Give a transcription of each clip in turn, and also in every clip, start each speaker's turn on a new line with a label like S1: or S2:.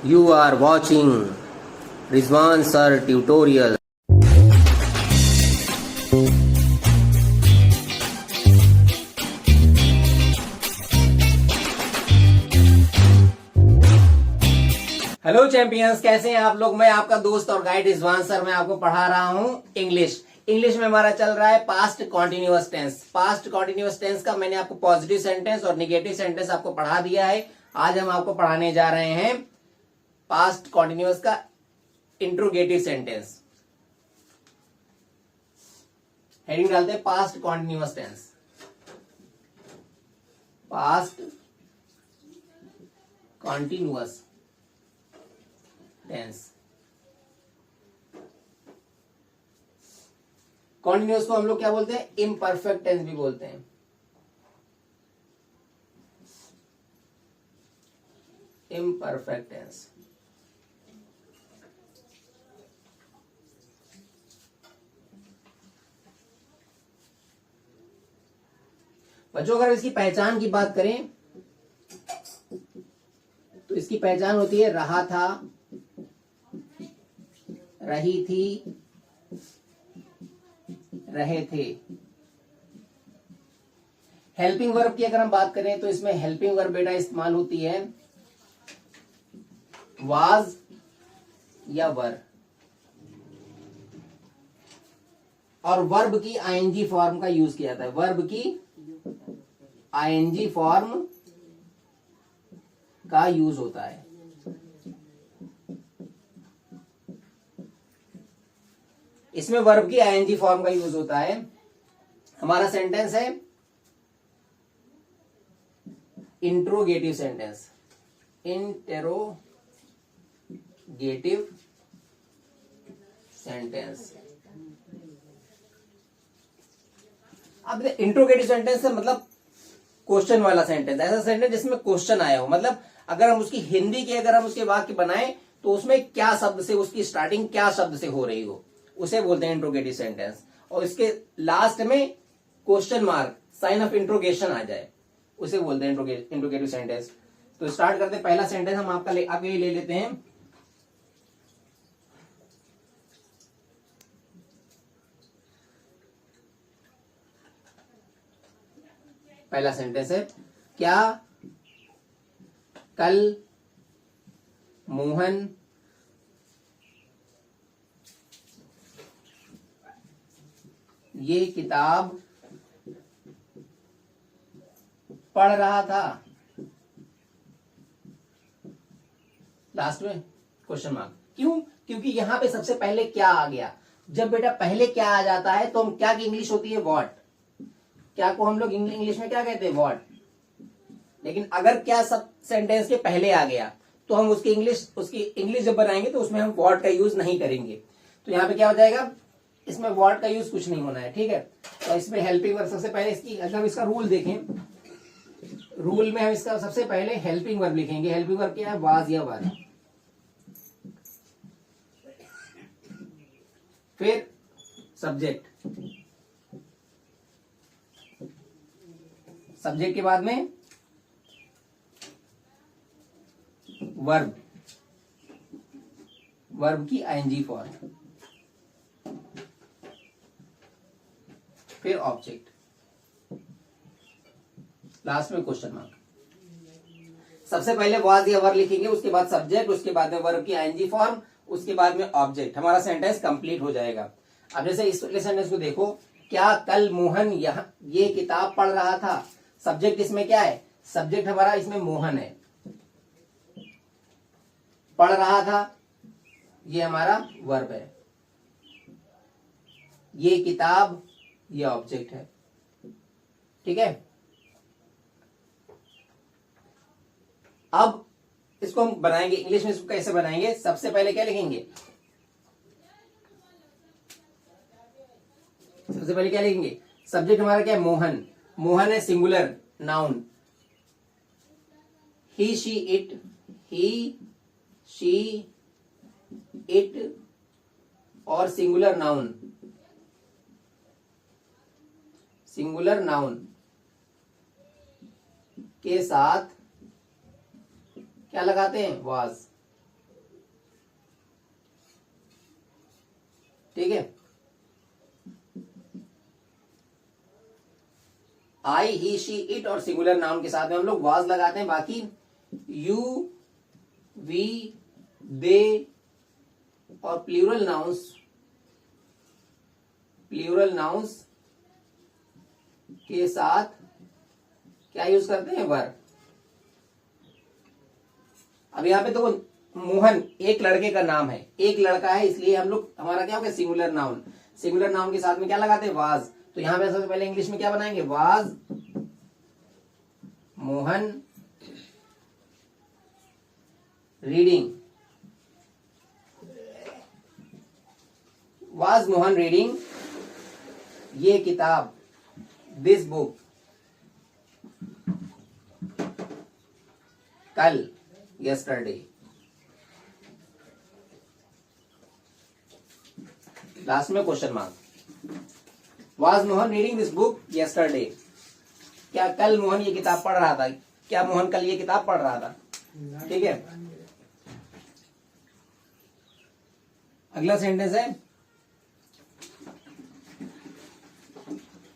S1: You are watching Rizwan Sir Tutorial. Hello champions, कैसे हैं आप लोग। मैं आपका दोस्त और गाइड रिजवान सर। मैं आपको पढ़ा रहा हूं इंग्लिश में हमारा चल रहा है past continuous tense. Past continuous tense का मैंने आपको पॉजिटिव सेंटेंस और नेगेटिव सेंटेंस आपको पढ़ा दिया है। आज हम आपको पढ़ाने जा रहे हैं पास्ट कॉन्टिन्यूअस का इंट्रोगेटिव सेंटेंस। हेडिंग डालते हैं past continuous tense. Past continuous tense. Continuous को हम लोग क्या बोलते हैं? इम्परफेक्ट टेंस भी बोलते हैं। Imperfect tense. बच्चों, अगर इसकी पहचान की बात करें तो इसकी पहचान होती है रहा था, रही थी, रहे थे। हेल्पिंग वर्ब की अगर हम बात करें तो इसमें हेल्पिंग वर्ब बेटा इस्तेमाल होती है वाज या वर, और वर्ब की आईएनजी फॉर्म का यूज किया जाता है। वर्ब की आईएनजी फॉर्म का यूज होता है। इसमें वर्ब की आईएनजी फॉर्म का यूज होता है। हमारा सेंटेंस है इंट्रोगेटिव सेंटेंस। Interrogative sentence. अब इंट्रोगेटिव सेंटेंस से मतलब क्वेश्चन वाला सेंटेंस। ऐसा सेंटेंस जिसमें क्वेश्चन आया हो, मतलब अगर हम उसकी हिंदी के अगर हम उसके वाक्य बनाएं तो उसमें क्या शब्द से उसकी स्टार्टिंग क्या शब्द से हो रही हो, उसे बोलते हैं इंट्रोगेटिव सेंटेंस। और इसके लास्ट में question mark, sign of interrogation आ जाए, उसे बोलते हैं इंट्रोगेटिव सेंटेंस। तो स्टार्ट करते हैं। पहला सेंटेंस हम आपका आपके लिए ले लेते हैं। पहला सेंटेंस है, क्या कल मोहन ये किताब पढ़ रहा था? लास्ट में क्वेश्चन मार्क। क्यों? क्योंकि यहां पे सबसे पहले क्या आ गया। जब बेटा पहले क्या आ जाता है तो हम क्या की इंग्लिश होती है? व्हाट। क्या को हम लोग इंग्लिश में क्या कहते हैं? व्हाट। लेकिन अगर क्या सब सेंटेंस के पहले आ गया तो हम उसकी इंग्लिश जब बनाएंगे तो उसमें हम व्हाट का यूज नहीं करेंगे। तो यहां पे क्या हो जाएगा? इसमें व्हाट का यूज कुछ नहीं होना है, ठीक है। तो इसमें हेल्पिंग वर्ब सबसे पहले इसकी, अगर इसका रूल देखें, रूल में हम इसका सबसे पहले हेल्पिंग वर्ब लिखेंगे। हेल्पिंग वर्ब क्या है? वाज या वर। फिर सब्जेक्ट। सब्जेक्ट के बाद में वर्ब, वर्ब की आईएनजी फॉर्म, फिर ऑब्जेक्ट, लास्ट में क्वेश्चन मार्क। सबसे पहले वाज या वर लिखेंगे, उसके बाद सब्जेक्ट, उसके बाद में वर्ब की आईएनजी फॉर्म, उसके बाद में ऑब्जेक्ट। हमारा सेंटेंस कंप्लीट हो जाएगा। अब जैसे इस सेंटेंस को देखो, क्या कल मोहन ये किताब पढ़ रहा था? सब्जेक्ट इसमें क्या है? सब्जेक्ट हमारा इसमें मोहन है। पढ़ रहा था ये हमारा वर्ब है। ये किताब ये ऑब्जेक्ट है, ठीक है। अब इसको हम बनाएंगे इंग्लिश में। इसको कैसे बनाएंगे? सबसे पहले क्या लिखेंगे? सबसे पहले क्या लिखेंगे? सब्जेक्ट हमारा क्या है? मोहन। मोहन है singular noun. He she it, he she it और सिंगुलर नाउन। सिंगुलर नाउन के साथ क्या लगाते हैं? वाज। ठीक है, आई, ही, शी, इट और सिंगुलर नाउन के साथ में हम लोग वाज लगाते हैं। बाकी यू, वी, दे और प्लूरल नाउंस के साथ क्या यूज करते हैं, वर। अब यहाँ पे देखो, मोहन एक लड़के का नाम है, एक लड़का है, इसलिए हम लोग हमारा क्या हो गया, सिंगुलर नाउन। सिंगुलर नाउन के साथ में क्या लगाते हैं, वाज। तो यहाँ पे सबसे पहले इंग्लिश में क्या बनाएंगे, was Mohan reading, was Mohan reading ये किताब, दिस बुक, कल, यस्टरडे। लास्ट में question mark. Was Mohan reading this book yesterday, क्या कल मोहन ये किताब पढ़ रहा था, क्या मोहन कल ये किताब पढ़ रहा था। ठीक है, अगला सेंटेंस है,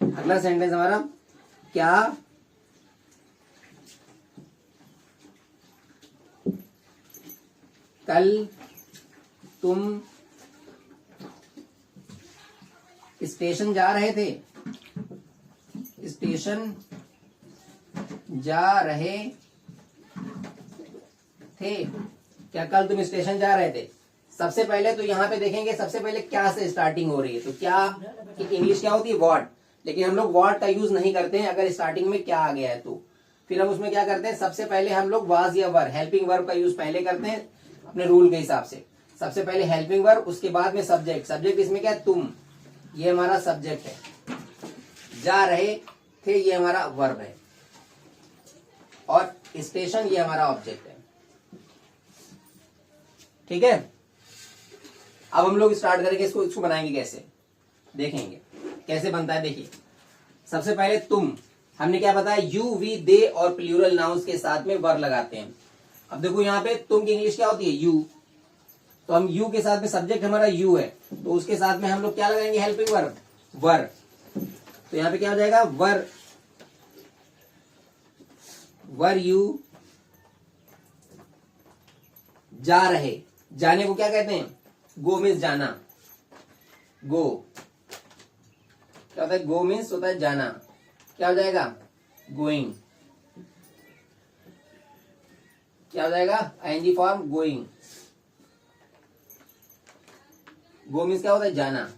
S1: अगला सेंटेंस हमारा, क्या कल तुम स्टेशन जा रहे थे, स्टेशन जा रहे थे, क्या कल तुम स्टेशन जा रहे थे। सबसे पहले तो यहाँ पे देखेंगे, सबसे पहले क्या से स्टार्टिंग हो रही है, तो क्या की इंग्लिश क्या होती है, व्हाट, लेकिन हम लोग व्हाट का यूज नहीं करते हैं अगर स्टार्टिंग में क्या आ गया है तो। फिर हम उसमें क्या करते हैं, सबसे पहले हम लोग वाज या वर, हेल्पिंग वर्ब का यूज पहले करते हैं अपने रूल के हिसाब से। सबसे पहले हेल्पिंग वर्ब, उसके बाद में सब्जेक्ट। सब्जेक्ट इसमें क्या है, तुम, ये हमारा सब्जेक्ट है। जा रहे थे ये हमारा वर्ब है, और स्टेशन ये हमारा ऑब्जेक्ट है। ठीक है, अब हम लोग स्टार्ट करेंगे इसको बनाएंगे कैसे, देखेंगे कैसे बनता है। देखिए, सबसे पहले तुम, हमने क्या बताया, यू, वी, दे और प्लूरल नाउंस के साथ में वर लगाते हैं। अब देखो यहाँ पे तुम की इंग्लिश क्या होती है, यू, तो हम यू के साथ में सब्जेक्ट हमारा यू है, तो उसके साथ में हम लोग क्या लगाएंगे, हेल्पिंग वर्ब, वर। तो यहाँ पे क्या हो जाएगा, वर, वर यू जा रहे, जाने को क्या कहते हैं, गो मीन्स जाना, गो क्या होता है, गो मीन्स होता है जाना, क्या हो जाएगा, गोइंग, क्या हो जाएगा, आईएनजी फॉर्म, गोइंग। गो मीन्स क्या होता है, जाना।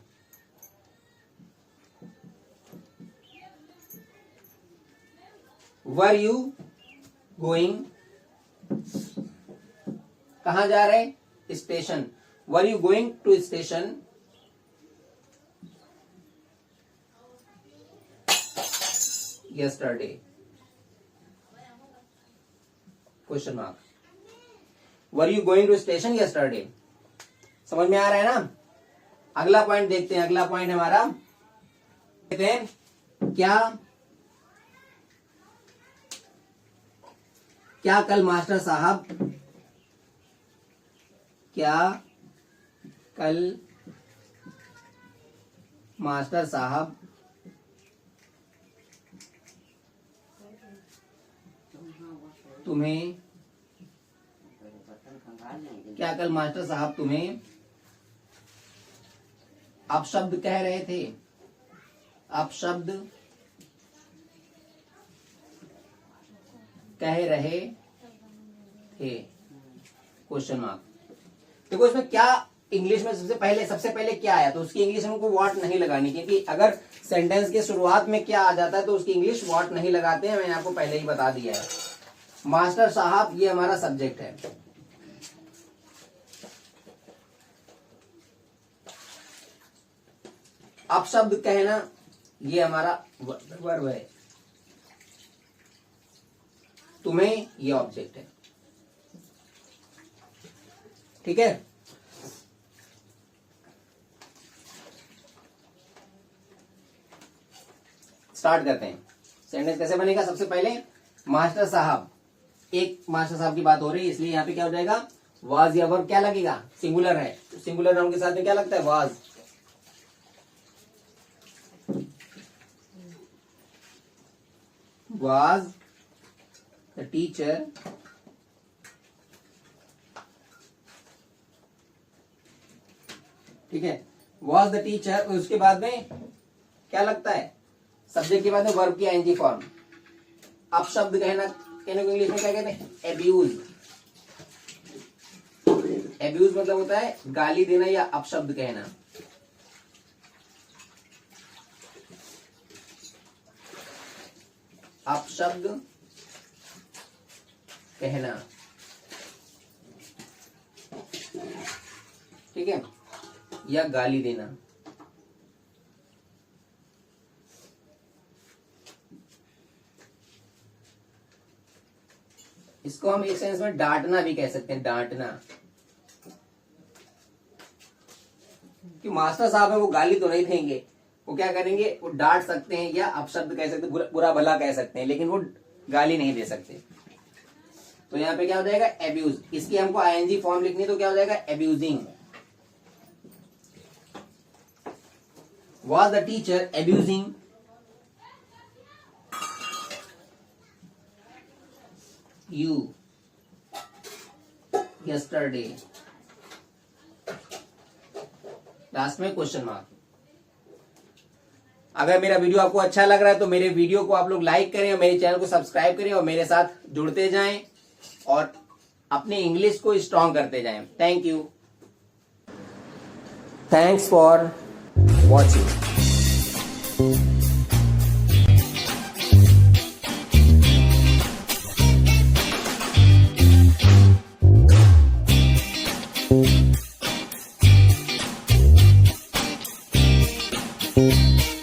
S1: वर यू गोइंग, कहां जा रहे, station. Were you going to station, yesterday, question mark. Were you going to station yesterday, समझ में आ रहा है ना। अगला पॉइंट देखते हैं, अगला पॉइंट हमारा देखते हैं, क्या कल मास्टर साहब, क्या कल मास्टर साहब तुम्हें, क्या कल मास्टर साहब तुम्हें अपशब्द कह रहे थे, अपशब्द कह रहे थे, क्वेश्चन मार्क। देखो इसमें क्या इंग्लिश में सबसे पहले क्या आया, तो उसकी इंग्लिश हमको व्हाट नहीं लगानी, क्योंकि अगर सेंटेंस के शुरुआत में क्या आ जाता है तो उसकी इंग्लिश व्हाट नहीं लगाते हैं, मैंने आपको पहले ही बता दिया है। मास्टर साहब ये हमारा सब्जेक्ट है, अपशब्द कहना ये हमारा वर्ब है, तुम्हें ये ऑब्जेक्ट है। ठीक है, स्टार्ट करते हैं। सेंटेंस कैसे बनेगा, सबसे पहले मास्टर साहब, एक मास्टर साहब की बात हो रही है, इसलिए यहाँ पे क्या हो जाएगा, वाज या वर्ब क्या लगेगा, सिंगुलर है, तो सिंगुलर नाउन के साथ में क्या लगता है, वाज। was the teacher ठीक है, was the teacher, उसके बाद में क्या लगता है, सब्जेक्ट के बाद में वर्ब की आईएनजी फॉर्म। अब शब्द कहने को इंग्लिश में क्या कहते हैं, एब्यूज। एब्यूज मतलब होता है गाली देना या अपशब्द कहना। अपशब्द कहना, ठीक है, या गाली देना। इसको हम एक सेंस में डांटना भी कह सकते हैं, डांटना। कि मास्टर साहब है वो गाली तो नहीं देंगे, वो क्या करेंगे, वो डांट सकते हैं या अपशब्द कह सकते हैं, बुरा भला कह सकते हैं, लेकिन वो गाली नहीं दे सकते। तो यहाँ पे क्या हो जाएगा, एब्यूज। इसकी हमको आईएनजी फॉर्म लिखनी, तो क्या हो जाएगा, abusing. Was the teacher abusing you yesterday? Last में क्वेश्चन मार्क। अगर मेरा वीडियो आपको अच्छा लग रहा है तो मेरे वीडियो को आप लोग लाइक करें और मेरे चैनल को सब्सक्राइब करें और मेरे साथ जुड़ते जाएं और अपने इंग्लिश को स्ट्रांग करते जाएं। Thank you, thanks for watching.